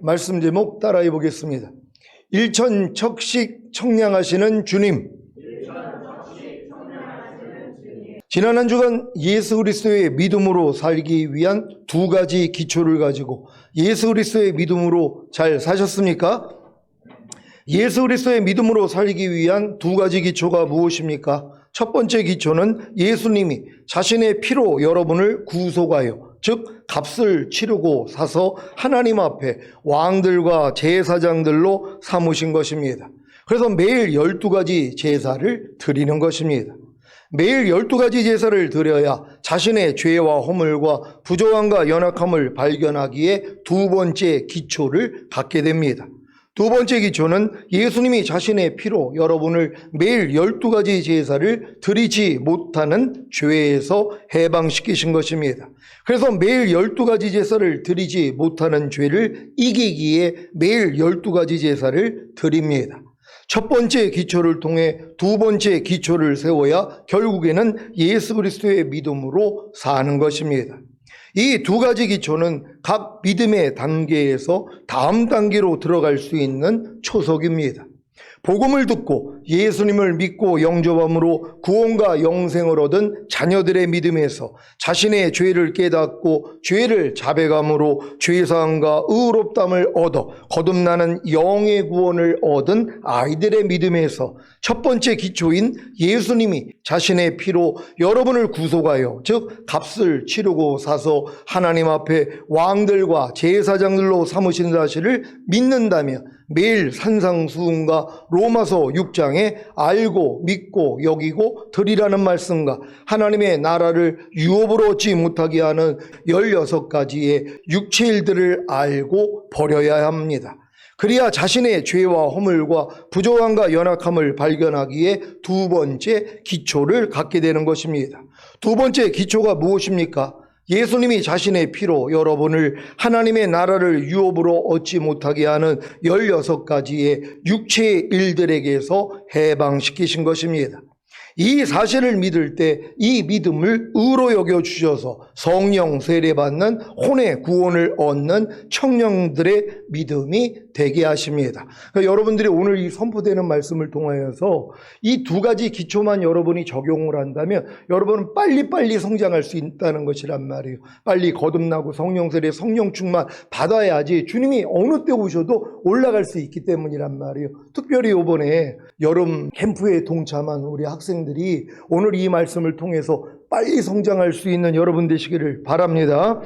말씀 제목 따라해 보겠습니다. 일천척식 청량하시는 주님. 지난 한 주간 예수 그리스도의 믿음으로 살기 위한 두 가지 기초를 가지고 예수 그리스도의 믿음으로 잘 사셨습니까? 예수 그리스도의 믿음으로 살기 위한 두 가지 기초가 무엇입니까? 첫 번째 기초는 예수님이 자신의 피로 여러분을 구속하여, 즉 값을 치르고 사서 하나님 앞에 왕들과 제사장들로 삼으신 것입니다. 그래서 매일 12가지 제사를 드리는 것입니다. 매일 12가지 제사를 드려야 자신의 죄와 허물과 부조함과 연약함을 발견하기에 두 번째 기초를 갖게 됩니다. 두 번째 기초는 예수님이 자신의 피로 여러분을 매일 12가지 제사를 드리지 못하는 죄에서 해방시키신 것입니다. 그래서 매일 12가지 제사를 드리지 못하는 죄를 이기기에 매일 12가지 제사를 드립니다. 첫 번째 기초를 통해 두 번째 기초를 세워야 결국에는 예수 그리스도의 믿음으로 사는 것입니다. 이 두 가지 기초는 각 믿음의 단계에서 다음 단계로 들어갈 수 있는 초석입니다. 복음을 듣고 예수님을 믿고 영접함으로 구원과 영생을 얻은 자녀들의 믿음에서 자신의 죄를 깨닫고 죄를 자백함으로 죄사함과 의롭담을 얻어 거듭나는 영의 구원을 얻은 아이들의 믿음에서 첫 번째 기초인 예수님이 자신의 피로 여러분을 구속하여, 즉 값을 치르고 사서 하나님 앞에 왕들과 제사장들로 삼으신 사실을 믿는다면 매일 산상수훈과 로마서 6장에 알고 믿고 여기고 드리라는 말씀과 하나님의 나라를 유업으로 얻지 못하게 하는 16가지의 육체일들을 알고 버려야 합니다. 그래야 자신의 죄와 허물과 부조함과 연약함을 발견하기에 두 번째 기초를 갖게 되는 것입니다. 두 번째 기초가 무엇입니까? 예수님이 자신의 피로 여러분을 하나님의 나라를 유업으로 얻지 못하게 하는 16가지의 육체의 일들에게서 해방시키신 것입니다. 이 사실을 믿을 때 이 믿음을 의로 여겨주셔서 성령 세례받는 혼의 구원을 얻는 청년들의 믿음이 되게 하십니다. 그러니까 여러분들이 오늘 이 선포되는 말씀을 통하여서 이 두 가지 기초만 여러분이 적용을 한다면 여러분은 빨리빨리 성장할 수 있다는 것이란 말이에요. 빨리 거듭나고 성령 세례, 성령 충만 받아야지 주님이 어느 때 오셔도 올라갈 수 있기 때문이란 말이에요. 특별히 이번에 여름 캠프에 동참한 우리 학생들이 오늘 이 말씀을 통해서 빨리 성장할 수 있는 여러분 되시기를 바랍니다.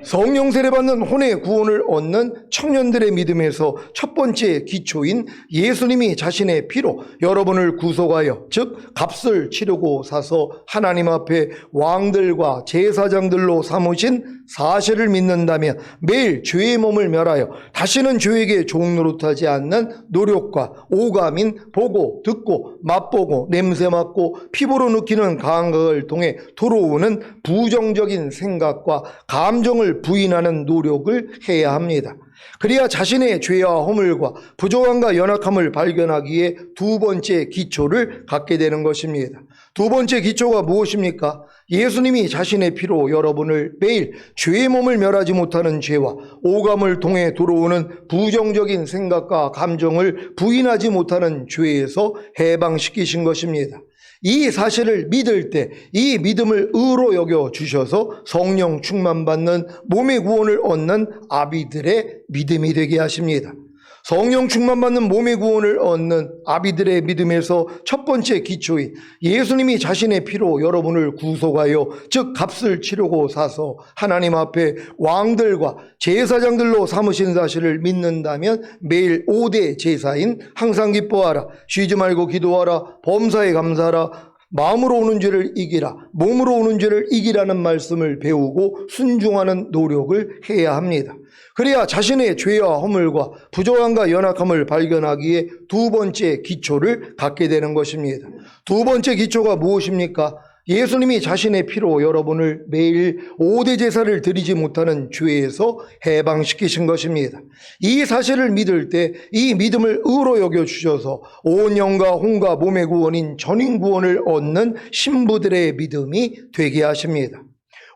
성령 세례 받는 혼의 구원을 얻는 청년들의 믿음에서 첫 번째 기초인 예수님이 자신의 피로 여러분을 구속하여, 즉 값을 치르고 사서 하나님 앞에 왕들과 제사장들로 삼으신 사실을 믿는다면 매일 죄의 몸을 멸하여 다시는 죄에게 종노릇하지 않는 노력과 오감인 보고 듣고 맛보고 냄새 맡고 피부로 느끼는 감각을 통해 들어오는 부정적인 생각과 감정을 부인하는 노력을 해야 합니다. 그래야 자신의 죄와 허물과 부조함과 연약함을 발견하기에 두 번째 기초를 갖게 되는 것입니다. 두 번째 기초가 무엇입니까? 예수님이 자신의 피로 여러분을 매일 죄의 몸을 멸하지 못하는 죄와 오감을 통해 들어오는 부정적인 생각과 감정을 부인하지 못하는 죄에서 해방시키신 것입니다. 이 사실을 믿을 때 이 믿음을 의로 여겨 주셔서 성령 충만받는 몸의 구원을 얻는 아비들의 믿음이 되게 하십니다. 성령 충만받는 몸의 구원을 얻는 아비들의 믿음에서 첫 번째 기초인 예수님이 자신의 피로 여러분을 구속하여, 즉 값을 치르고 사서 하나님 앞에 왕들과 제사장들로 삼으신 사실을 믿는다면 매일 5대 제사인 항상 기뻐하라, 쉬지 말고 기도하라, 범사에 감사하라, 마음으로 오는 죄를 이기라, 몸으로 오는 죄를 이기라는 말씀을 배우고 순종하는 노력을 해야 합니다. 그래야 자신의 죄와 허물과 부조함과 연약함을 발견하기에 두 번째 기초를 갖게 되는 것입니다. 두 번째 기초가 무엇입니까? 예수님이 자신의 피로 여러분을 매일 5대 제사를 드리지 못하는 죄에서 해방시키신 것입니다. 이 사실을 믿을 때 이 믿음을 의로 여겨주셔서 온 영과 혼과 몸의 구원인 전인 구원을 얻는 신부들의 믿음이 되게 하십니다.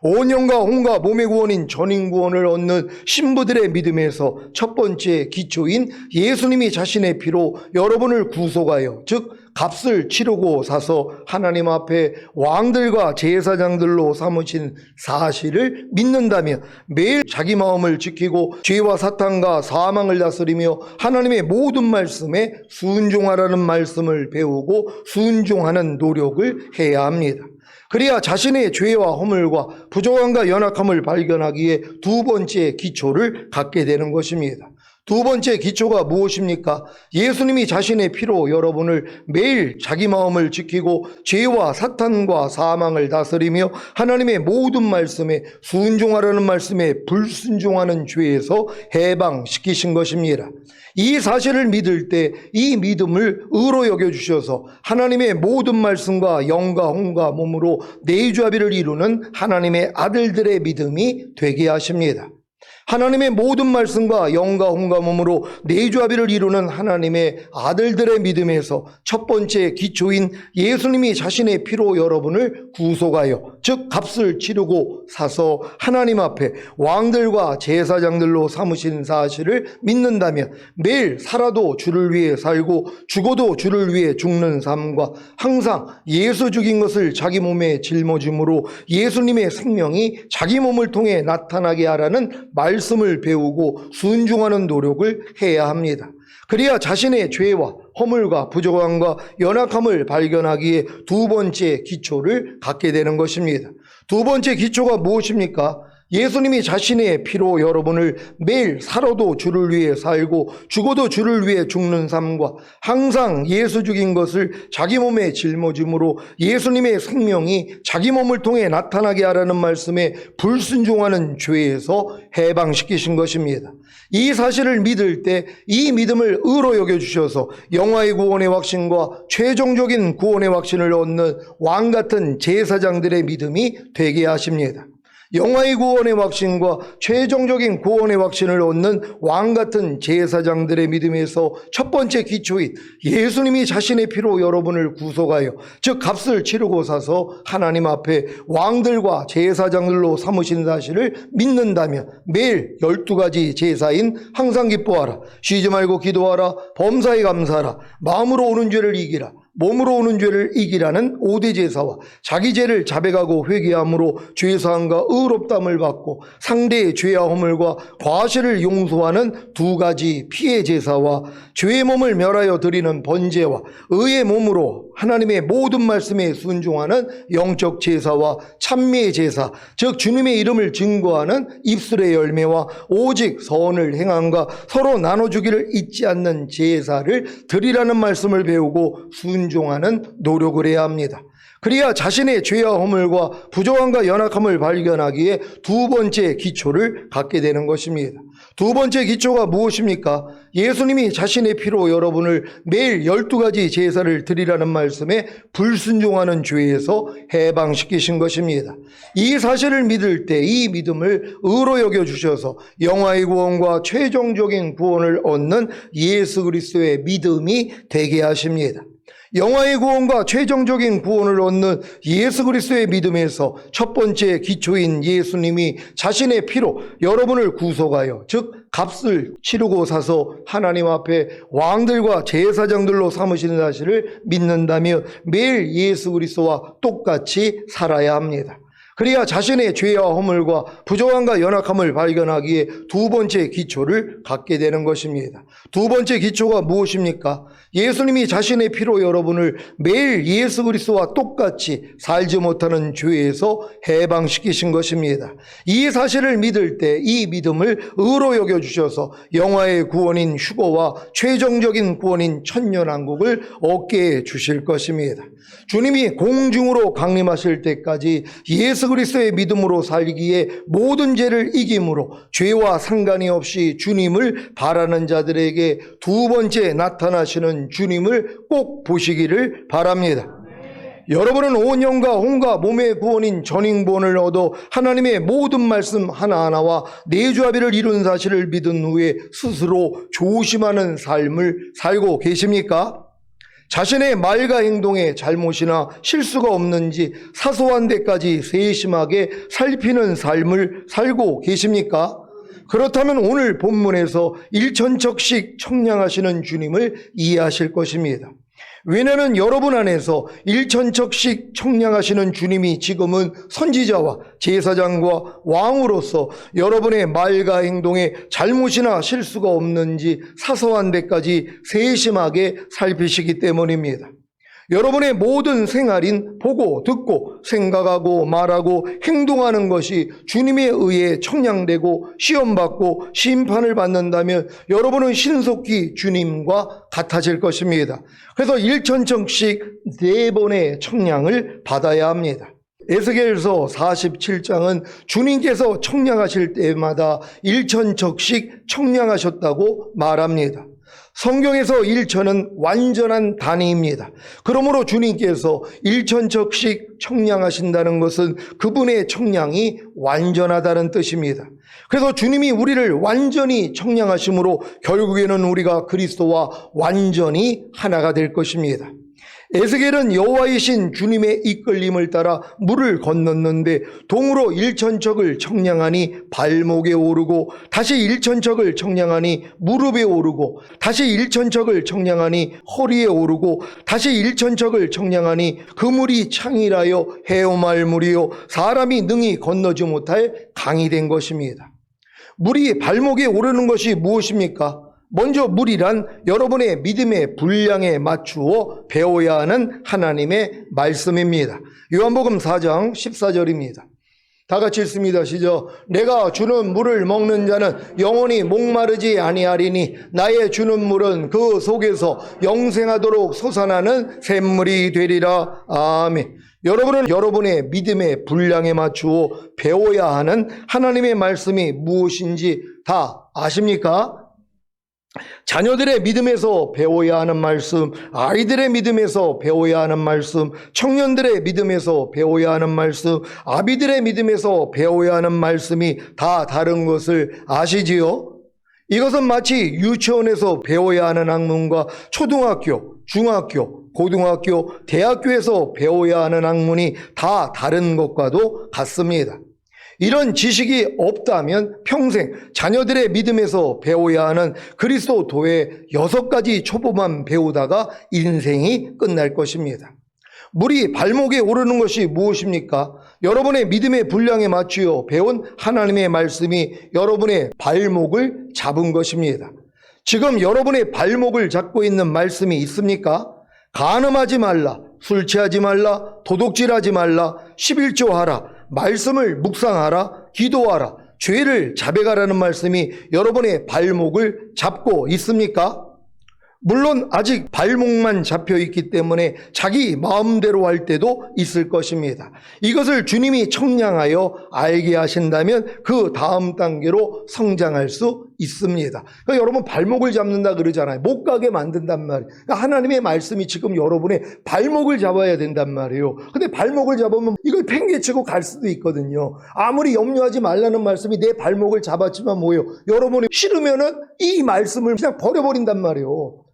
온 영과 혼과 몸의 구원인 전인구원을 얻는 신부들의 믿음에서 첫 번째 기초인 예수님이 자신의 피로 여러분을 구속하여, 즉 값을 치르고 사서 하나님 앞에 왕들과 제사장들로 삼으신 사실을 믿는다면 매일 자기 마음을 지키고 죄와 사탄과 사망을 다스리며 하나님의 모든 말씀에 순종하라는 말씀을 배우고 순종하는 노력을 해야 합니다. 그래야 자신의 죄와 허물과 부족함과 연약함을 발견하기에 두 번째 기초를 갖게 되는 것입니다. 두 번째 기초가 무엇입니까? 예수님이 자신의 피로 여러분을 매일 자기 마음을 지키고 죄와 사탄과 사망을 다스리며 하나님의 모든 말씀에 순종하라는 말씀에 불순종하는 죄에서 해방시키신 것입니다. 이 사실을 믿을 때 이 믿음을 의로 여겨주셔서 하나님의 모든 말씀과 영과 혼과 몸으로 내주합의를 이루는 하나님의 아들들의 믿음이 되게 하십니다. 하나님의 모든 말씀과 영과 혼과 몸으로 내주합의를 이루는 하나님의 아들들의 믿음에서 첫 번째 기초인 예수님이 자신의 피로 여러분을 구속하여, 즉 값을 치르고 사서 하나님 앞에 왕들과 제사장들로 삼으신 사실을 믿는다면 매일 살아도 주를 위해 살고 죽어도 주를 위해 죽는 삶과 항상 예수 죽인 것을 자기 몸에 짊어짐으로 예수님의 생명이 자기 몸을 통해 나타나게 하라는 말씀을 배우고 순종하는 노력을 해야 합니다. 그래야 자신의 죄와 허물과 부족함과 연약함을 발견하기에 두 번째 기초를 갖게 되는 것입니다. 두 번째 기초가 무엇입니까? 예수님이 자신의 피로 여러분을 매일 살아도 주를 위해 살고 죽어도 주를 위해 죽는 삶과 항상 예수 죽인 것을 자기 몸에 짊어짐으로 예수님의 생명이 자기 몸을 통해 나타나게 하라는 말씀에 불순종하는 죄에서 해방시키신 것입니다. 이 사실을 믿을 때 이 믿음을 의로 여겨주셔서 영화의 구원의 확신과 최종적인 구원의 확신을 얻는 왕같은 제사장들의 믿음이 되게 하십니다. 영화의 구원의 확신과 최종적인 구원의 확신을 얻는 왕같은 제사장들의 믿음에서 첫 번째 기초인 예수님이 자신의 피로 여러분을 구속하여, 즉 값을 치르고 사서 하나님 앞에 왕들과 제사장들로 삼으신 사실을 믿는다면 매일 12가지 제사인 항상 기뻐하라, 쉬지 말고 기도하라, 범사에 감사하라, 마음으로 오는 죄를 이기라, 몸으로 오는 죄를 이기라는 5대 제사와 자기 죄를 자백하고 회개함으로 죄사함과 의롭다함을 받고 상대의 죄와 허물과 과실을 용서하는 2가지 피의 제사와 죄의 몸을 멸하여 드리는 번제와 의의 몸으로 하나님의 모든 말씀에 순종하는 영적 제사와 찬미의 제사, 즉 주님의 이름을 증거하는 입술의 열매와 오직 선을 행함과 서로 나눠주기를 잊지 않는 제사를 드리라는 말씀을 배우고 순종하는 노력을 해야 합니다. 그래야 자신의 죄와 허물과 부족함과 연약함을 발견하기에 두 번째 기초를 갖게 되는 것입니다. 두 번째 기초가 무엇입니까? 예수님이 자신의 피로 여러분을 매일 12가지 제사를 드리라는 말씀에 불순종하는 죄에서 해방시키신 것입니다. 이 사실을 믿을 때 이 믿음을 의로 여겨주셔서 영화의 구원과 최종적인 구원을 얻는 예수 그리스도의 믿음이 되게 하십니다. 영화의 구원과 최종적인 구원을 얻는 예수 그리스도의 믿음에서 첫 번째 기초인 예수님이 자신의 피로 여러분을 구속하여, 즉 값을 치르고 사서 하나님 앞에 왕들과 제사장들로 삼으시는 사실을 믿는다면 매일 예수 그리스도와 똑같이 살아야 합니다. 그래야 자신의 죄와 허물과 부족함과 연약함을 발견하기에 두 번째 기초를 갖게 되는 것입니다. 두 번째 기초가 무엇입니까? 예수님이 자신의 피로 여러분을 매일 예수 그리스도와 똑같이 살지 못하는 죄에서 해방시키신 것입니다. 이 사실을 믿을 때 이 믿음을 의로 여겨주셔서 영화의 구원인 휴거와 최종적인 구원인 천년왕국을 얻게 해 주실 것입니다. 주님이 공중으로 강림하실 때까지 예수 그리스도의 믿음으로 살기에 모든 죄를 이김으로 죄와 상관이 없이 주님을 바라는 자들에게 두 번째 나타나시는 주님을 꼭 보시기를 바랍니다. 여러분은 온 영과 혼과 몸의 구원인 전인구원을 얻어 하나님의 모든 말씀 하나하나와 내주합의를 이룬 사실을 믿은 후에 스스로 조심하는 삶을 살고 계십니까? 자신의 말과 행동에 잘못이나 실수가 없는지 사소한 데까지 세심하게 살피는 삶을 살고 계십니까? 그렇다면 오늘 본문에서 일천척씩 청량하시는 주님을 이해하실 것입니다. 왜냐하면 여러분 안에서 일천척씩 청량하시는 주님이 지금은 선지자와 제사장과 왕으로서 여러분의 말과 행동에 잘못이나 실수가 없는지 사소한 데까지 세심하게 살피시기 때문입니다. 여러분의 모든 생활인 보고 듣고 생각하고 말하고 행동하는 것이 주님에 의해 청량되고 시험받고 심판을 받는다면 여러분은 신속히 주님과 같아질 것입니다. 그래서 일천척씩 4번의 청량을 받아야 합니다. 에스겔서 47장은 주님께서 청량하실 때마다 일천척씩 청량하셨다고 말합니다. 성경에서 일천은 완전한 단위입니다. 그러므로 주님께서 일천척씩 청량하신다는 것은 그분의 청량이 완전하다는 뜻입니다. 그래서 주님이 우리를 완전히 청량하심으로 결국에는 우리가 그리스도와 완전히 하나가 될 것입니다. 에스겔은 여호와이신 주님의 이끌림을 따라 물을 건넜는데 동으로 일천척을 청량하니 발목에 오르고 다시 일천척을 청량하니 무릎에 오르고 다시 일천척을 청량하니 허리에 오르고 다시 일천척을 청량하니 그 물이 창이라여 헤엄할 물이요 사람이 능히 건너지 못할 강이 된 것입니다. 물이 발목에 오르는 것이 무엇입니까? 먼저 물이란 여러분의 믿음의 분량에 맞추어 배워야 하는 하나님의 말씀입니다. 요한복음 4장 14절입니다. 다 같이 읽습니다. 시작. 내가 주는 물을 먹는 자는 영원히 목마르지 아니하리니 나의 주는 물은 그 속에서 영생하도록 솟아나는 샘물이 되리라. 아멘. 여러분은 여러분의 믿음의 분량에 맞추어 배워야 하는 하나님의 말씀이 무엇인지 다 아십니까? 자녀들의 믿음에서 배워야 하는 말씀, 아이들의 믿음에서 배워야 하는 말씀, 청년들의 믿음에서 배워야 하는 말씀, 아비들의 믿음에서 배워야 하는 말씀이 다 다른 것을 아시지요? 이것은 마치 유치원에서 배워야 하는 학문과 초등학교, 중학교, 고등학교, 대학교에서 배워야 하는 학문이 다 다른 것과도 같습니다. 이런 지식이 없다면 평생 자녀들의 믿음에서 배워야 하는 그리스도도의 6가지 초보만 배우다가 인생이 끝날 것입니다. 물이 발목에 오르는 것이 무엇입니까? 여러분의 믿음의 분량에 맞추어 배운 하나님의 말씀이 여러분의 발목을 잡은 것입니다. 지금 여러분의 발목을 잡고 있는 말씀이 있습니까? 간음하지 말라, 술 취하지 말라, 도둑질하지 말라, 11조 하라, 말씀을 묵상하라, 기도하라, 죄를 자백하라는 말씀이 여러분의 발목을 잡고 있습니까? 물론 아직 발목만 잡혀 있기 때문에 자기 마음대로 할 때도 있을 것입니다. 이것을 주님이 청량하여 알게 하신다면 그 다음 단계로 성장할 수 있습니다. 그러니까 여러분 발목을 잡는다 그러잖아요. 못 가게 만든단 말이에요. 그러니까 하나님의 말씀이 지금 여러분의 발목을 잡아야 된단 말이에요. 근데 발목을 잡으면 이걸 팽개치고 갈 수도 있거든요. 아무리 염려하지 말라는 말씀이 내 발목을 잡았지만 뭐예요? 여러분이 싫으면은 이 말씀을 그냥 버려버린단 말이에요.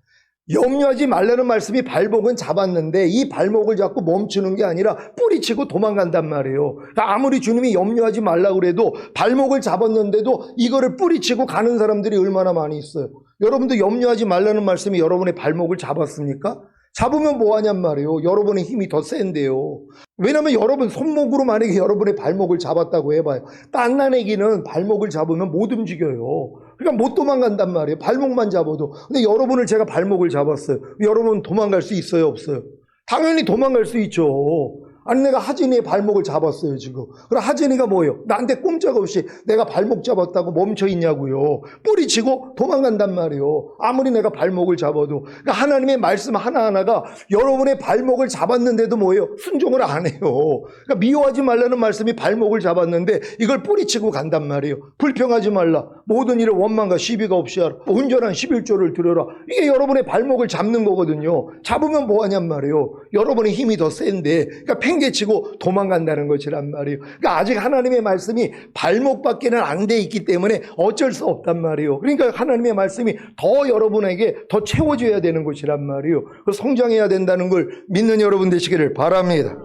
염려하지 말라는 말씀이 발목은 잡았는데 이 발목을 잡고 멈추는 게 아니라 뿌리치고 도망간단 말이에요. 그러니까 아무리 주님이 염려하지 말라고 그래도 발목을 잡았는데도 이거를 뿌리치고 가는 사람들이 얼마나 많이 있어요. 여러분도 염려하지 말라는 말씀이 여러분의 발목을 잡았습니까? 잡으면 뭐하냔 말이에요. 여러분의 힘이 더 센데요. 왜냐하면 여러분 손목으로 만약에 여러분의 발목을 잡았다고 해봐요. 갓난애기는 발목을 잡으면 못 움직여요. 그러니까 못 도망간단 말이에요. 발목만 잡아도. 근데 여러분을 제가 발목을 잡았어요. 여러분 도망갈 수 있어요, 없어요? 당연히 도망갈 수 있죠. 아니 내가 하진이의 발목을 잡았어요 지금. 그럼 하진이가 뭐예요? 나한테 꼼짝없이 내가 발목 잡았다고 멈춰있냐고요. 뿌리치고 도망간단 말이에요. 아무리 내가 발목을 잡아도. 그러니까 하나님의 말씀 하나하나가 여러분의 발목을 잡았는데도 뭐예요? 순종을 안 해요. 그러니까 미워하지 말라는 말씀이 발목을 잡았는데 이걸 뿌리치고 간단 말이에요. 불평하지 말라. 모든 일을 원망과 시비가 없이 하라. 온전한 11조를 드려라. 이게 여러분의 발목을 잡는 거거든요. 잡으면 뭐하냔 말이에요. 여러분의 힘이 더 센데, 그러니까 팽개치고 도망간다는 것이란 말이에요. 그러니까 아직 하나님의 말씀이 발목밖에는 안 돼 있기 때문에 어쩔 수 없단 말이에요. 그러니까 하나님의 말씀이 더 여러분에게 더 채워줘야 되는 것이란 말이에요. 성장해야 된다는 걸 믿는 여러분 되시기를 바랍니다.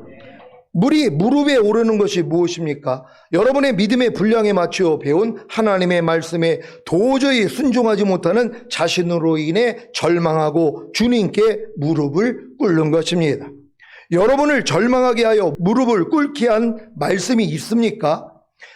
물이 무릎에 오르는 것이 무엇입니까? 여러분의 믿음의 분량에 맞추어 배운 하나님의 말씀에 도저히 순종하지 못하는 자신으로 인해 절망하고 주님께 무릎을 꿇는 것입니다. 여러분을 절망하게 하여 무릎을 꿇게 한 말씀이 있습니까?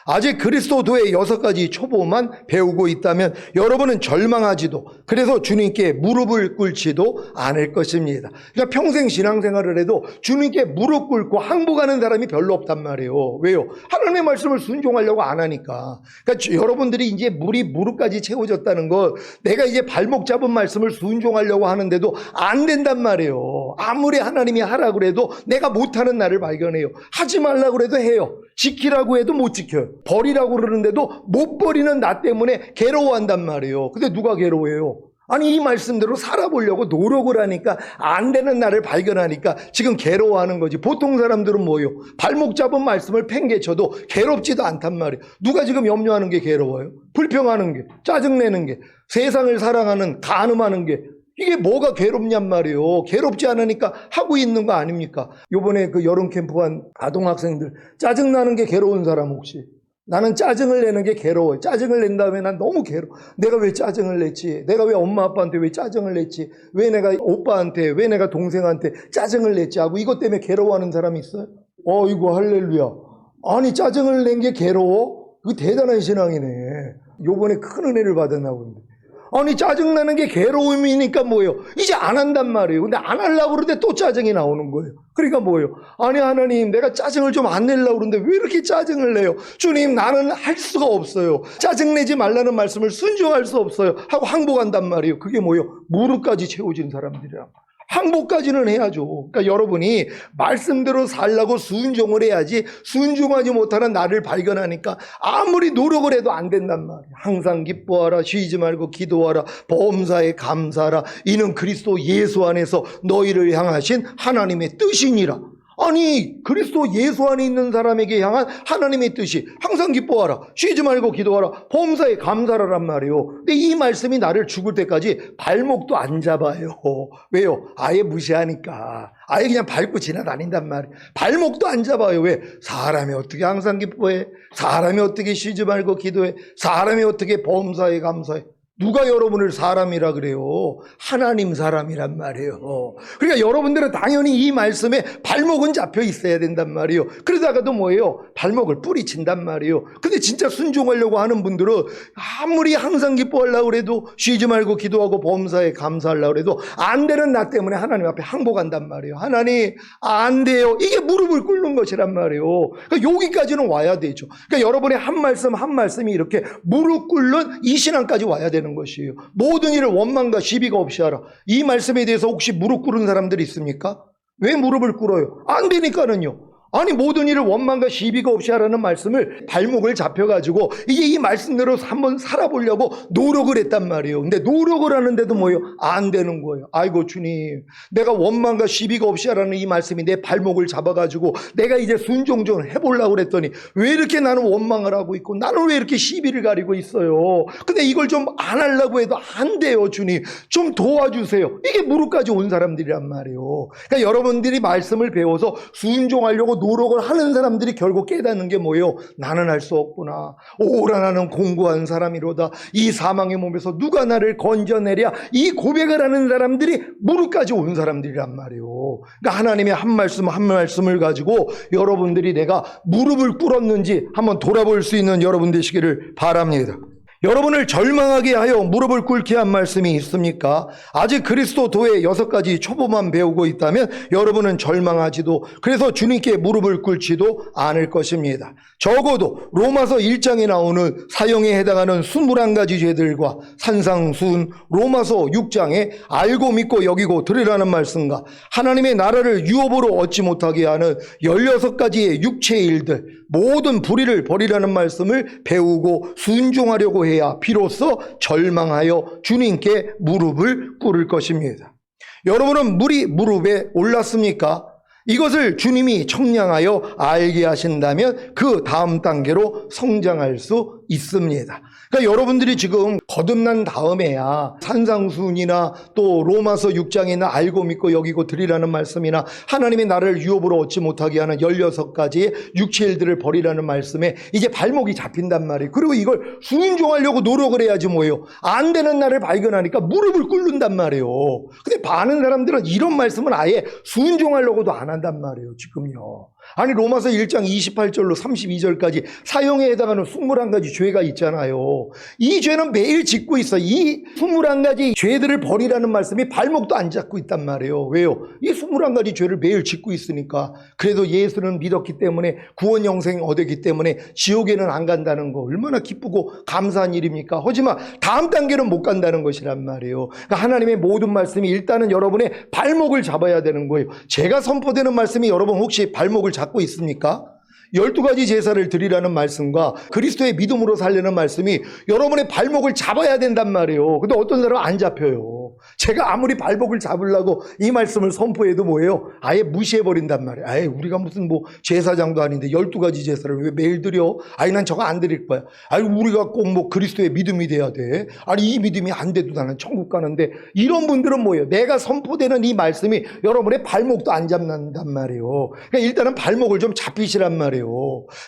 아직 그리스도도의 6가지 초보만 배우고 있다면 여러분은 절망하지도, 그래서 주님께 무릎을 꿇지도 않을 것입니다. 그러니까 평생 신앙생활을 해도 주님께 무릎 꿇고 항복하는 사람이 별로 없단 말이에요. 왜요? 하나님의 말씀을 순종하려고 안 하니까. 그러니까 여러분들이 이제 물이 무릎까지 채워졌다는 것, 내가 이제 발목 잡은 말씀을 순종하려고 하는데도 안 된단 말이에요. 아무리 하나님이 하라고 해도 내가 못하는 나를 발견해요. 하지 말라고 해도 해요. 지키라고 해도 못 지켜요. 버리라고 그러는데도 못 버리는 나 때문에 괴로워한단 말이에요. 근데 누가 괴로워해요? 아니, 이 말씀대로 살아보려고 노력을 하니까 안 되는 나를 발견하니까 지금 괴로워하는 거지. 보통 사람들은 뭐예요? 발목 잡은 말씀을 팽개쳐도 괴롭지도 않단 말이에요. 누가 지금 염려하는 게 괴로워요? 불평하는 게, 짜증내는 게, 세상을 사랑하는, 간음하는 게, 이게 뭐가 괴롭냔 말이에요. 괴롭지 않으니까 하고 있는 거 아닙니까? 요번에 그 여름 캠프 한 아동학생들, 짜증나는 게 괴로운 사람 혹시? 나는 짜증을 내는 게 괴로워요. 짜증을 낸 다음에 난 너무 괴로워. 내가 왜 짜증을 냈지? 내가 왜 엄마 아빠한테 왜 짜증을 냈지? 왜 내가 오빠한테, 왜 내가 동생한테 짜증을 냈지? 하고 이것 때문에 괴로워하는 사람이 있어요? 이거 할렐루야. 아니, 짜증을 낸 게 괴로워? 이거 대단한 신앙이네. 요번에 큰 은혜를 받았나 본데. 아니, 짜증나는 게 괴로움이니까 뭐예요? 이제 안 한단 말이에요. 근데 안 하려고 그러는데 또 짜증이 나오는 거예요. 그러니까 뭐예요? 아니, 하나님, 내가 짜증을 좀 안 내려고 그러는데 왜 이렇게 짜증을 내요? 주님, 나는 할 수가 없어요. 짜증내지 말라는 말씀을 순종할 수 없어요. 하고 항복한단 말이에요. 그게 뭐예요? 무릎까지 채워진 사람들이란 말이에요. 항복까지는 해야죠. 그러니까 여러분이 말씀대로 살라고 순종을 해야지, 순종하지 못하는 나를 발견하니까 아무리 노력을 해도 안 된단 말이에요. 항상 기뻐하라, 쉬지 말고 기도하라, 범사에 감사하라. 이는 그리스도 예수 안에서 너희를 향하신 하나님의 뜻이니라. 아니, 그리스도 예수 안에 있는 사람에게 향한 하나님의 뜻이 항상 기뻐하라, 쉬지 말고 기도하라, 범사에 감사하란 말이에요. 근데 이 말씀이 나를 죽을 때까지 발목도 안 잡아요. 왜요? 아예 무시하니까. 아예 그냥 밟고 지나다닌단 말이에요. 발목도 안 잡아요. 왜? 사람이 어떻게 항상 기뻐해? 사람이 어떻게 쉬지 말고 기도해? 사람이 어떻게 범사에 감사해? 누가 여러분을 사람이라 그래요? 하나님 사람이란 말이에요. 그러니까 여러분들은 당연히 이 말씀에 발목은 잡혀 있어야 된단 말이에요. 그러다가도 뭐예요? 발목을 뿌리친단 말이에요. 근데 진짜 순종하려고 하는 분들은 아무리 항상 기뻐하려고 해도, 쉬지 말고 기도하고 범사에 감사하려고 해도 안 되는 나 때문에 하나님 앞에 항복한단 말이에요. 하나님, 안 돼요. 이게 무릎을 꿇는 것이란 말이에요. 그러니까 여기까지는 와야 되죠. 그러니까 여러분의 한 말씀 한 말씀이 이렇게 무릎 꿇는 이 신앙까지 와야 되는 것이에요. 모든 일을 원망과 시비가 없이 하라. 이 말씀에 대해서 혹시 무릎 꿇은 사람들이 있습니까? 왜 무릎을 꿇어요? 안 되니까는요. 아니, 모든 일을 원망과 시비가 없이 하라는 말씀을 발목을 잡혀가지고 이게 이 말씀대로 한번 살아보려고 노력을 했단 말이에요. 근데 노력을 하는데도 뭐예요? 안 되는 거예요. 아이고, 주님, 내가 원망과 시비가 없이 하라는 이 말씀이 내 발목을 잡아가지고 내가 이제 순종 좀 해보려고 그랬더니 왜 이렇게 나는 원망을 하고 있고 나는 왜 이렇게 시비를 가리고 있어요? 근데 이걸 좀 안 하려고 해도 안 돼요. 주님, 좀 도와주세요. 이게 무릎까지 온 사람들이란 말이에요. 그러니까 여러분들이 말씀을 배워서 순종하려고 노력을 하는 사람들이 결국 깨닫는 게 뭐예요? 나는 할 수 없구나. 오라, 나는 공고한 사람이로다. 이 사망의 몸에서 누가 나를 건져내랴. 이 고백을 하는 사람들이 무릎까지 온 사람들이란 말이에요. 그러니까 하나님의 한 말씀 한 말씀을 가지고 여러분들이 내가 무릎을 꿇었는지 한번 돌아볼 수 있는 여러분 되시기를 바랍니다. 여러분을 절망하게 하여 무릎을 꿇게 한 말씀이 있습니까? 아직 그리스도도의 6가지 초보만 배우고 있다면 여러분은 절망하지도, 그래서 주님께 무릎을 꿇지도 않을 것입니다. 적어도 로마서 1장에 나오는 사형에 해당하는 21가지 죄들과 산상수훈 로마서 6장에 알고 믿고 여기고 들으라는 말씀과 하나님의 나라를 유업으로 얻지 못하게 하는 16가지의 육체의 일들, 모든 불의를 버리라는 말씀을 배우고 순종하려고 해야 비로소 절망하여 주님께 무릎을 꿇을 것입니다. 여러분은 물이 무릎에 올랐습니까? 이것을 주님이 청량하여 알게 하신다면 그 다음 단계로 성장할 수 있습니다. 그러니까 여러분들이 지금 거듭난 다음에야 산상수훈이나 또 로마서 6장이나 알고 믿고 여기고 드리라는 말씀이나 하나님이 나를 유업으로 얻지 못하게 하는 16가지의 육체일들을 버리라는 말씀에 이제 발목이 잡힌단 말이에요. 그리고 이걸 순종하려고 노력을 해야지 뭐예요. 안 되는 날을 발견하니까 무릎을 꿇는단 말이에요. 근데 많은 사람들은 이런 말씀은 아예 순종하려고도 안 한단 말이에요. 지금요. 아니 로마서 1장 28절로 32절까지 사형에 해당하는 21가지 죄가 있잖아요. 이 죄는 매일 짓고 있어. 이 21가지 죄들을 버리라는 말씀이 발목도 안 잡고 있단 말이에요. 왜요? 이 21가지 죄를 매일 짓고 있으니까. 그래도 예수는 믿었기 때문에 구원 영생 얻었기 때문에 지옥에는 안 간다는 거 얼마나 기쁘고 감사한 일입니까? 하지만 다음 단계는 못 간다는 것이란 말이에요. 그러니까 하나님의 모든 말씀이 일단은 여러분의 발목을 잡아야 되는 거예요. 제가 선포되는 말씀이 여러분 혹시 발목을 잡고 있습니까? 12가지 제사를 드리라는 말씀과 그리스도의 믿음으로 살려는 말씀이 여러분의 발목을 잡아야 된단 말이에요. 근데 어떤 사람은 안 잡혀요. 제가 아무리 발목을 잡으려고 이 말씀을 선포해도 뭐예요? 아예 무시해버린단 말이에요. 아예 우리가 무슨 뭐 제사장도 아닌데 12가지 제사를 왜 매일 드려? 아니 난 저거 안 드릴 거야. 아니 우리가 꼭 뭐 그리스도의 믿음이 돼야 돼. 아니 이 믿음이 안 돼도 나는 천국 가는데 이런 분들은 뭐예요? 내가 선포되는 이 말씀이 여러분의 발목도 안 잡는단 말이에요. 그러니까 일단은 발목을 좀 잡히시란 말이에요.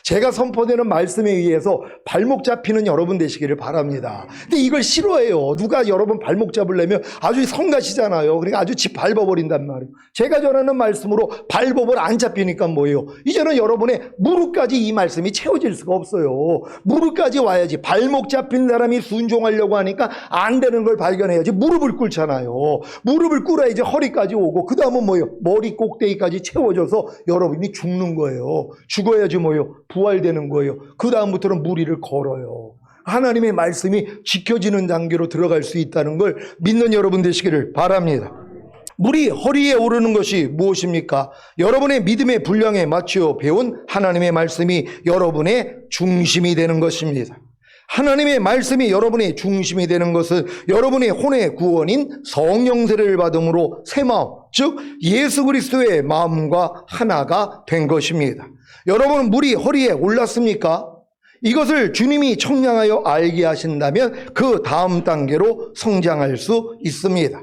제가 선포되는 말씀에 의해서 발목 잡히는 여러분 되시기를 바랍니다. 근데 이걸 싫어해요. 누가 여러분 발목 잡으려면 아주 성가시잖아요. 그러니까 아주 집 밟아버린단 말이에요. 제가 전하는 말씀으로 발목을 안 잡히니까 뭐예요? 이제는 여러분의 무릎까지 이 말씀이 채워질 수가 없어요. 무릎까지 와야지. 발목 잡힌 사람이 순종하려고 하니까 안 되는 걸 발견해야지. 무릎을 꿇잖아요. 무릎을 꿇어야지 허리까지 오고 그 다음은 뭐예요? 머리 꼭대기까지 채워져서 여러분이 죽는 거예요. 죽어야지 뭐예요? 부활되는 거예요. 그 다음부터는 무리를 걸어요. 하나님의 말씀이 지켜지는 단계로 들어갈 수 있다는 걸 믿는 여러분 되시기를 바랍니다. 물이 허리에 오르는 것이 무엇입니까? 여러분의 믿음의 분량에 맞추어 배운 하나님의 말씀이 여러분의 중심이 되는 것입니다. 하나님의 말씀이 여러분의 중심이 되는 것은 여러분의 혼의 구원인 성령세를 받음으로 새 마음, 즉 예수 그리스도의 마음과 하나가 된 것입니다. 여러분 물이 허리에 올랐습니까? 이것을 주님이 청량하여 알게 하신다면 그 다음 단계로 성장할 수 있습니다.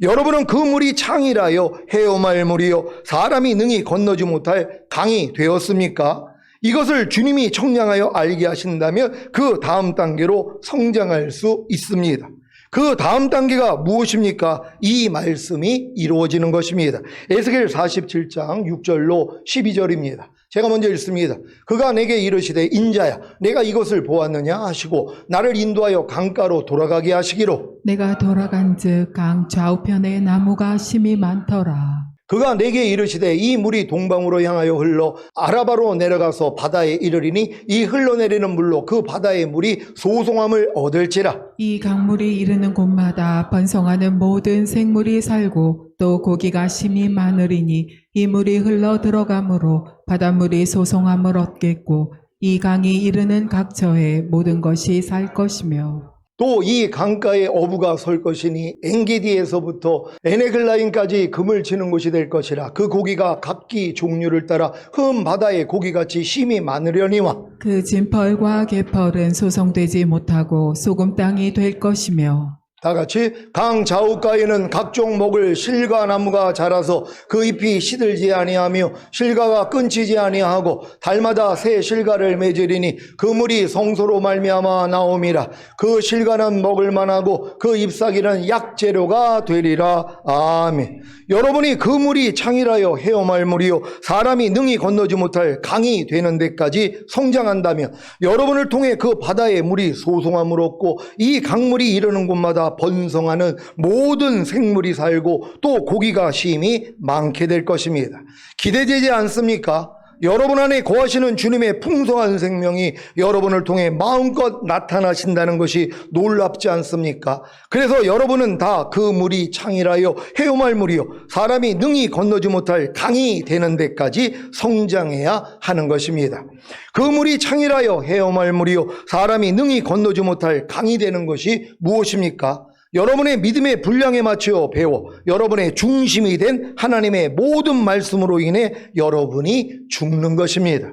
여러분은 그 물이 창이라여 헤엄할 물이요 사람이 능히 건너지 못할 강이 되었습니까? 이것을 주님이 청량하여 알게 하신다면 그 다음 단계로 성장할 수 있습니다. 그 다음 단계가 무엇입니까? 이 말씀이 이루어지는 것입니다. 에스겔 47장 6절로 12절입니다. 제가 먼저 읽습니다. 그가 내게 이르시되 인자야 내가 이것을 보았느냐 하시고 나를 인도하여 강가로 돌아가게 하시기로 내가 돌아간즉 강 좌우편에 나무가 심이 많더라. 그가 내게 이르시되 이 물이 동방으로 향하여 흘러 아라바로 내려가서 바다에 이르리니 이 흘러내리는 물로 그 바다의 물이 소송함을 얻을지라. 이 강물이 이르는 곳마다 번성하는 모든 생물이 살고 또 고기가 심이 많으리니 이 물이 흘러 들어가므로 바닷물이 소송함을 얻겠고 이 강이 이르는 각처에 모든 것이 살 것이며 또 이 강가에 어부가 설 것이니 엔게디에서부터 에네글라인까지 금을 치는 곳이 될 것이라. 그 고기가 각기 종류를 따라 흠 바다의 고기같이 심이 많으려니와 그 진펄과 개펄은 소송되지 못하고 소금 땅이 될 것이며 다 같이 강 좌우가에는 각종 먹을 실과나무가 자라서 그 잎이 시들지 아니하며 실과가 끊치지 아니하고 달마다 새 실과를 맺으리니 그 물이 성소로 말미암아 나옴이라. 그 실과는 먹을 만하고 그 잎사귀는 약재료가 되리라. 아멘. 여러분이 그 물이 창이라여 헤엄할 물이요 사람이 능히 건너지 못할 강이 되는 데까지 성장한다면 여러분을 통해 그 바다의 물이 소송함을 얻고 이 강물이 이르는 곳마다 번성하는 모든 생물이 살고 또 고기가 심히 많게 될 것입니다. 기대되지 않습니까? 여러분 안에 거하시는 주님의 풍성한 생명이 여러분을 통해 마음껏 나타나신다는 것이 놀랍지 않습니까? 그래서 여러분은 다 그 물이 창이라여 헤엄할 물이요 사람이 능히 건너지 못할 강이 되는 데까지 성장해야 하는 것입니다. 그 물이 창이라여 헤엄할 물이요 사람이 능히 건너지 못할 강이 되는 것이 무엇입니까? 여러분의 믿음의 분량에 맞추어 배워 여러분의 중심이 된 하나님의 모든 말씀으로 인해 여러분이 죽는 것입니다.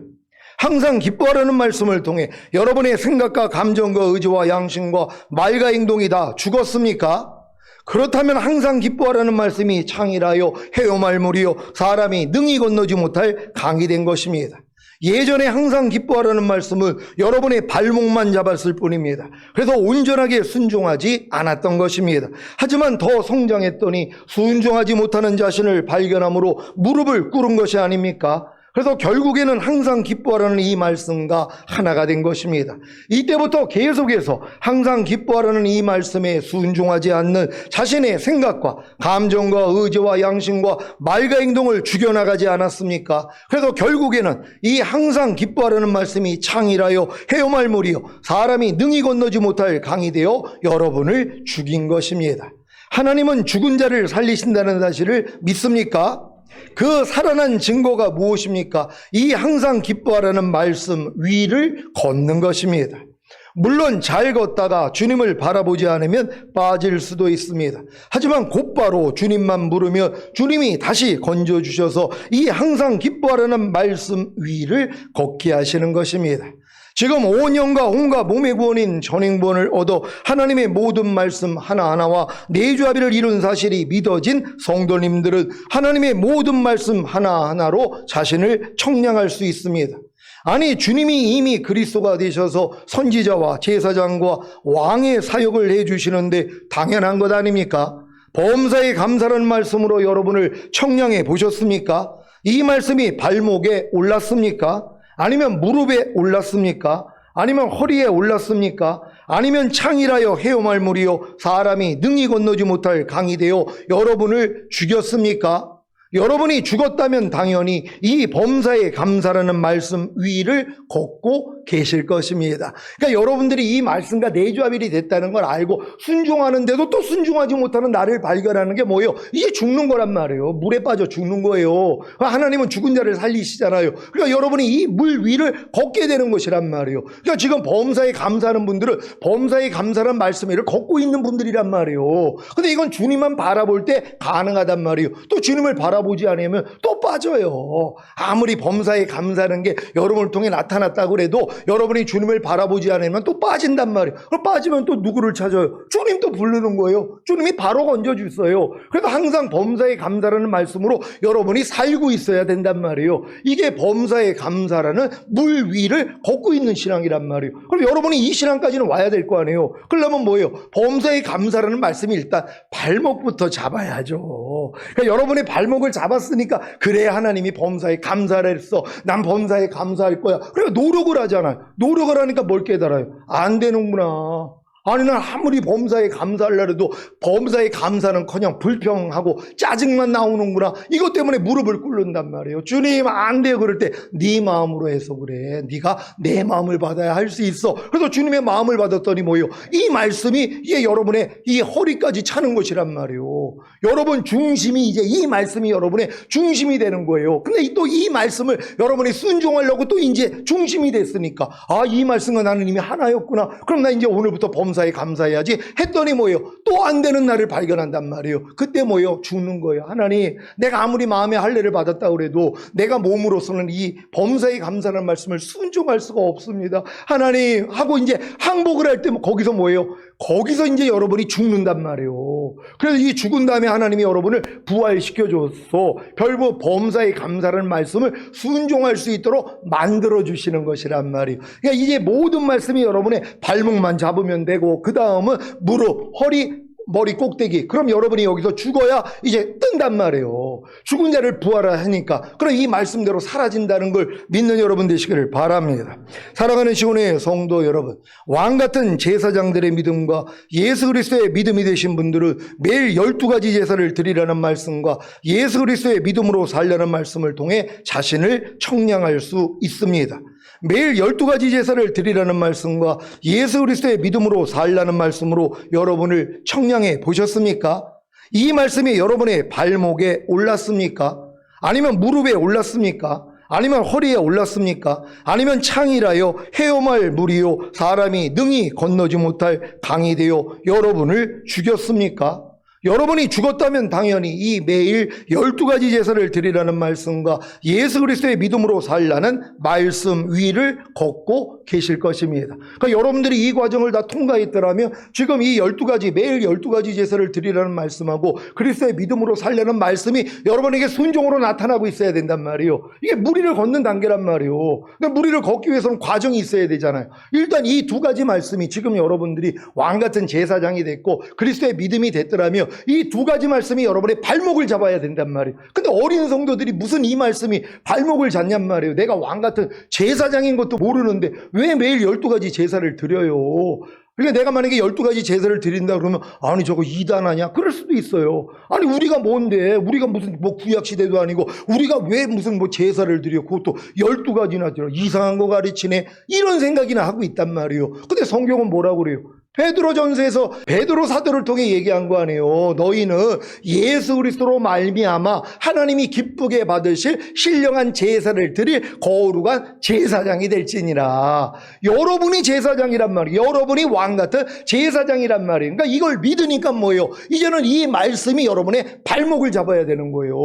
항상 기뻐하라는 말씀을 통해 여러분의 생각과 감정과 의지와 양심과 말과 행동이 다 죽었습니까? 그렇다면 항상 기뻐하라는 말씀이 창이라요 헤어말물이요 사람이 능히 건너지 못할 강이 된 것입니다. 예전에 항상 기뻐하라는 말씀은 여러분의 발목만 잡았을 뿐입니다. 그래서 온전하게 순종하지 않았던 것입니다. 하지만 더 성장했더니 순종하지 못하는 자신을 발견함으로 무릎을 꿇은 것이 아닙니까? 그래서 결국에는 항상 기뻐하라는 이 말씀과 하나가 된 것입니다. 이때부터 계속해서 항상 기뻐하라는 이 말씀에 순종하지 않는 자신의 생각과 감정과 의지와 양심과 말과 행동을 죽여나가지 않았습니까? 그래서 결국에는 이 항상 기뻐하라는 말씀이 창이라요 헤어말물이요 사람이 능히 건너지 못할 강이 되어 여러분을 죽인 것입니다. 하나님은 죽은 자를 살리신다는 사실을 믿습니까? 그 살아난 증거가 무엇입니까? 이 항상 기뻐하라는 말씀 위를 걷는 것입니다. 물론 잘 걷다가 주님을 바라보지 않으면 빠질 수도 있습니다. 하지만 곧바로 주님만 부르면 주님이 다시 건져주셔서 이 항상 기뻐하라는 말씀 위를 걷게 하시는 것입니다. 지금 온 영과 온갖 몸의 구원인 전행본을 얻어 하나님의 모든 말씀 하나하나와 내주합의를 이룬 사실이 믿어진 성도님들은 하나님의 모든 말씀 하나하나로 자신을 청량할 수 있습니다. 아니 주님이 이미 그리스도가 되셔서 선지자와 제사장과 왕의 사역을 해주시는데 당연한 것 아닙니까? 범사에 감사라는 말씀으로 여러분을 청량해 보셨습니까? 이 말씀이 발목에 올랐습니까? 아니면 무릎에 올랐습니까? 아니면 허리에 올랐습니까? 아니면 창이라여 헤어말물이요 사람이 능히 건너지 못할 강이 되어 여러분을 죽였습니까? 여러분이 죽었다면 당연히 이 범사에 감사라는 말씀 위를 걷고 계실 것입니다. 그러니까 여러분들이 이 말씀과 내주합일이 됐다는 걸 알고 순종하는데도 또 순종하지 못하는 나를 발견하는 게 뭐예요? 이게 죽는 거란 말이에요. 물에 빠져 죽는 거예요. 하나님은 죽은 자를 살리시잖아요. 그러니까 여러분이 이 물 위를 걷게 되는 것이란 말이에요. 그러니까 지금 범사에 감사하는 분들은 범사에 감사라는 말씀 위를 걷고 있는 분들이란 말이에요. 근데 이건 주님만 바라볼 때 가능하단 말이에요. 또 주님을 바라보지 않으면 또 빠져요. 아무리 범사에 감사하는 게 여러분을 통해 나타났다고 해도 여러분이 주님을 바라보지 않으면 또 빠진단 말이에요. 그럼 빠지면 또 누구를 찾아요? 주님 또 부르는 거예요. 주님이 바로 건져주세요. 그래서 항상 범사에 감사라는 말씀으로 여러분이 살고 있어야 된단 말이에요. 이게 범사에 감사라는 물 위를 걷고 있는 신앙이란 말이에요. 그럼 여러분이 이 신앙까지는 와야 될 거 아니에요. 그러려면 뭐예요? 범사에 감사라는 말씀이 일단 발목부터 잡아야죠. 그러니까 여러분의 발목을 잡았으니까 그래야 하나님이 범사에 감사를 했어. 난 범사에 감사할 거야. 그러니까 노력을 하잖아요. 노력을 하니까 뭘 깨달아요? 안 되는구나. 아니 난 아무리 범사에 감사하려고 해도 범사에 감사는커녕 불평하고 짜증만 나오는구나. 이것 때문에 무릎을 꿇는단 말이에요. 주님 안 돼요. 그럴 때 네 마음으로 해서 그래. 네가 내 마음을 받아야 할 수 있어. 그래서 주님의 마음을 받았더니 뭐예요? 이 말씀이 이게 여러분의 이 허리까지 차는 것이란 말이에요. 여러분 중심이 이제 이 말씀이 여러분의 중심이 되는 거예요. 근데 또 이 말씀을 여러분이 순종하려고 또 이제 중심이 됐으니까 아, 이 말씀과 나는 이미 하나였구나. 그럼 나 이제 오늘부터 범사에 감사해야지 했더니 뭐예요? 또 안 되는 나를 발견한단 말이에요. 그때 뭐예요? 죽는 거예요. 하나님, 내가 아무리 마음의 할례를 받았다고 해도 내가 몸으로서는 이 범사에 감사라는 말씀을 순종할 수가 없습니다. 하나님 하고 이제 항복을 할 때 거기서 뭐예요? 거기서 이제 여러분이 죽는단 말이에요. 그래서 이 죽은 다음에 하나님이 여러분을 부활시켜줘서 결국 범사에 감사라는 말씀을 순종할 수 있도록 만들어주시는 것이란 말이에요. 그러니까 이제 모든 말씀이 여러분의 발목만 잡으면 되고 그 다음은 무릎, 허리, 머리 꼭대기. 그럼 여러분이 여기서 죽어야 이제 뜬단 말이에요. 죽은 자를 부활하니까. 그럼 이 말씀대로 사라진다는 걸 믿는 여러분 되시기를 바랍니다. 사랑하는 시온의 성도 여러분, 왕 같은 제사장들의 믿음과 예수 그리스도의 믿음이 되신 분들은 매일 12가지 제사를 드리라는 말씀과 예수 그리스도의 믿음으로 살려는 말씀을 통해 자신을 청량할 수 있습니다. 매일 12가지 제사를 드리라는 말씀과 예수 그리스도의 믿음으로 살라는 말씀으로 여러분을 청량해 보셨습니까? 이 말씀이 여러분의 발목에 올랐습니까? 아니면 무릎에 올랐습니까? 아니면 허리에 올랐습니까? 아니면 창이라요 헤엄할 물이요 사람이 능히 건너지 못할 강이 되어 여러분을 죽였습니까? 여러분이 죽었다면 당연히 이 매일 12가지 제사를 드리라는 말씀과 예수 그리스도의 믿음으로 살라는 말씀 위를 걷고 계실 것입니다. 그러니까 여러분들이 이 과정을 다 통과했더라면 지금 이 12가지, 매일 12가지 제사를 드리라는 말씀하고 그리스도의 믿음으로 살려는 말씀이 여러분에게 순종으로 나타나고 있어야 된단 말이에요. 이게 무리를 걷는 단계란 말이에요. 근데 무리를 걷기 위해서는 과정이 있어야 되잖아요. 일단 이 두 가지 말씀이 지금 여러분들이 왕같은 제사장이 됐고 그리스도의 믿음이 됐더라면 이 두 가지 말씀이 여러분의 발목을 잡아야 된단 말이에요. 근데 어린 성도들이 무슨 이 말씀이 발목을 잡냔 말이에요. 내가 왕같은 제사장인 것도 모르는데 왜 매일 12가지 제사를 드려요? 그러니까 내가 만약에 12가지 제사를 드린다 그러면 아니 저거 이단하냐? 그럴 수도 있어요. 아니 우리가 뭔데? 우리가 무슨 뭐 구약시대도 아니고 우리가 왜 무슨 뭐 제사를 드려? 그것도 12가지나 드려. 이상한 거 가르치네. 이런 생각이나 하고 있단 말이에요. 근데 성경은 뭐라고 그래요? 베드로전서에서 베드로 사도를 통해 얘기한 거 아니에요. 너희는 예수 그리스도로 말미암아 하나님이 기쁘게 받으실 신령한 제사를 드릴 거룩한 제사장이 될지니라. 여러분이 제사장이란 말이에요. 여러분이 왕같은 제사장이란 말이에요. 그러니까 이걸 믿으니까 뭐예요? 이제는 이 말씀이 여러분의 발목을 잡아야 되는 거예요.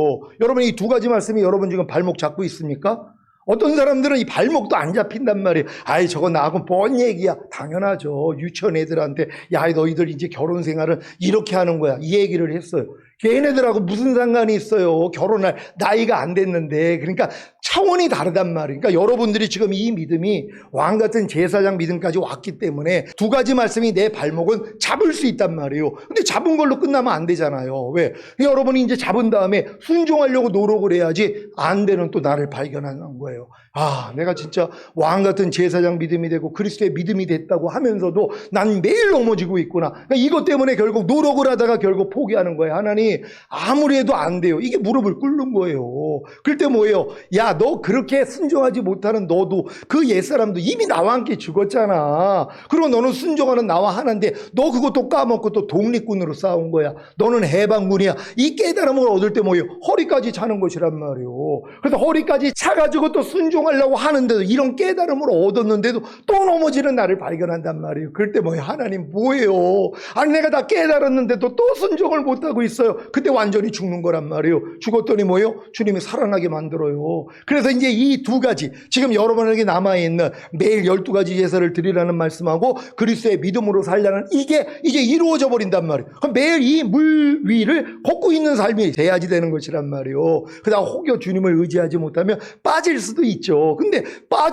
여러분 이 두 가지 말씀이 여러분 지금 발목 잡고 있습니까? 어떤 사람들은 이 발목도 안 잡힌단 말이에요. 아이 저거 나하고 뭔 얘기야. 당연하죠. 유치원 애들한테 야 너희들 이제 결혼 생활은 이렇게 하는 거야. 이 얘기를 했어요. 걔네들하고 무슨 상관이 있어요. 결혼할 나이가 안 됐는데. 그러니까 차원이 다르단 말이에요. 그러니까 여러분들이 지금 이 믿음이 왕같은 제사장 믿음까지 왔기 때문에 두 가지 말씀이 내 발목은 잡을 수 있단 말이에요. 근데 잡은 걸로 끝나면 안 되잖아요. 왜? 여러분이 이제 잡은 다음에 순종하려고 노력을 해야지 안 되는 또 나를 발견하는 거예요. 아, 내가 진짜 왕같은 제사장 믿음이 되고 그리스도의 믿음이 됐다고 하면서도 난 매일 넘어지고 있구나. 그러니까 이것 때문에 결국 노력을 하다가 결국 포기하는 거예요. 하나님 아무리 해도 안 돼요. 이게 무릎을 꿇는 거예요. 그럴 때 뭐예요? 야, 너 그렇게 순종하지 못하는 너도 그 옛사람도 이미 나와 함께 죽었잖아. 그리고 너는 순종하는 나와 하나인데 너 그것도 까먹고 또 독립군으로 싸운 거야. 너는 해방군이야. 이 깨달음을 얻을 때 뭐예요? 허리까지 차는 것이란 말이에요. 그래서 허리까지 차가지고 또 순종하려고 하는데도 이런 깨달음을 얻었는데도 또 넘어지는 나를 발견한단 말이에요. 그럴 때 뭐예요? 하나님 뭐예요? 아니 내가 다 깨달았는데도 또 순종을 못하고 있어요. 그때 완전히 죽는 거란 말이에요. 죽었더니 뭐예요? 주님이 살아나게 만들어요. 그래서 이제 이 두 가지 지금 여러분에게 남아있는 매일 12가지 제사를 드리라는 말씀하고 그리스도의 믿음으로 살려는 이게 이제 이루어져 버린단 말이에요. 그럼 매일 이 물 위를 걷고 있는 삶이 돼야지 되는 것이란 말이에요. 그다음 혹여 주님을 의지하지 못하면 빠질 수도 있죠. 근데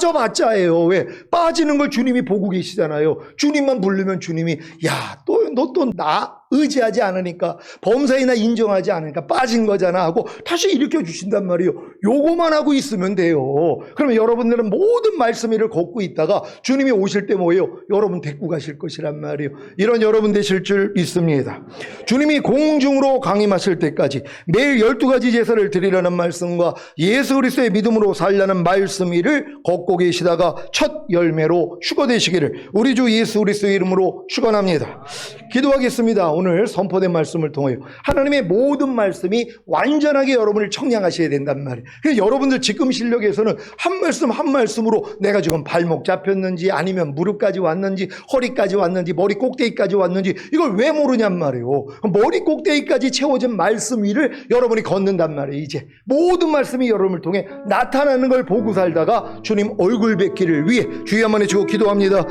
빠져봤자예요. 왜? 빠지는 걸 주님이 보고 계시잖아요. 주님만 부르면 주님이 야, 너 또 나 의지하지 않으니까 범사이나 인정하지 않으니까 빠진 거잖아 하고 다시 일으켜 주신단 말이에요. 요거만 하고 있으면 돼요. 그러면 여러분들은 모든 말씀 위를 걷고 있다가 주님이 오실 때 뭐예요? 여러분 데리고 가실 것이란 말이에요. 이런 여러분 되실 줄 믿습니다. 주님이 공중으로 강림하실 때까지 매일 12가지 제사를 드리라는 말씀과 예수 그리스도의 믿음으로 살라는 말씀 위를 걷고 계시다가 첫 열매로 휴거되시기를 우리 주 예수 그리스도의 이름으로 축원합니다. 기도하겠습니다. 오늘 선포된 말씀을 통하여 하나님의 모든 말씀이 완전하게 여러분을 청량하셔야 된단 말이에요. 그래서 여러분들 지금 실력에서는 한 말씀 한 말씀으로 내가 지금 발목 잡혔는지 아니면 무릎까지 왔는지 허리까지 왔는지 머리 꼭대기까지 왔는지 이걸 왜 모르냔 말이에요. 머리 꼭대기까지 채워진 말씀 위를 여러분이 걷는단 말이에요. 이제 모든 말씀이 여러분을 통해 나타나는 걸 보고 살다가 주님 얼굴 뵙기를 위해 주여 한번 해주고 기도합니다.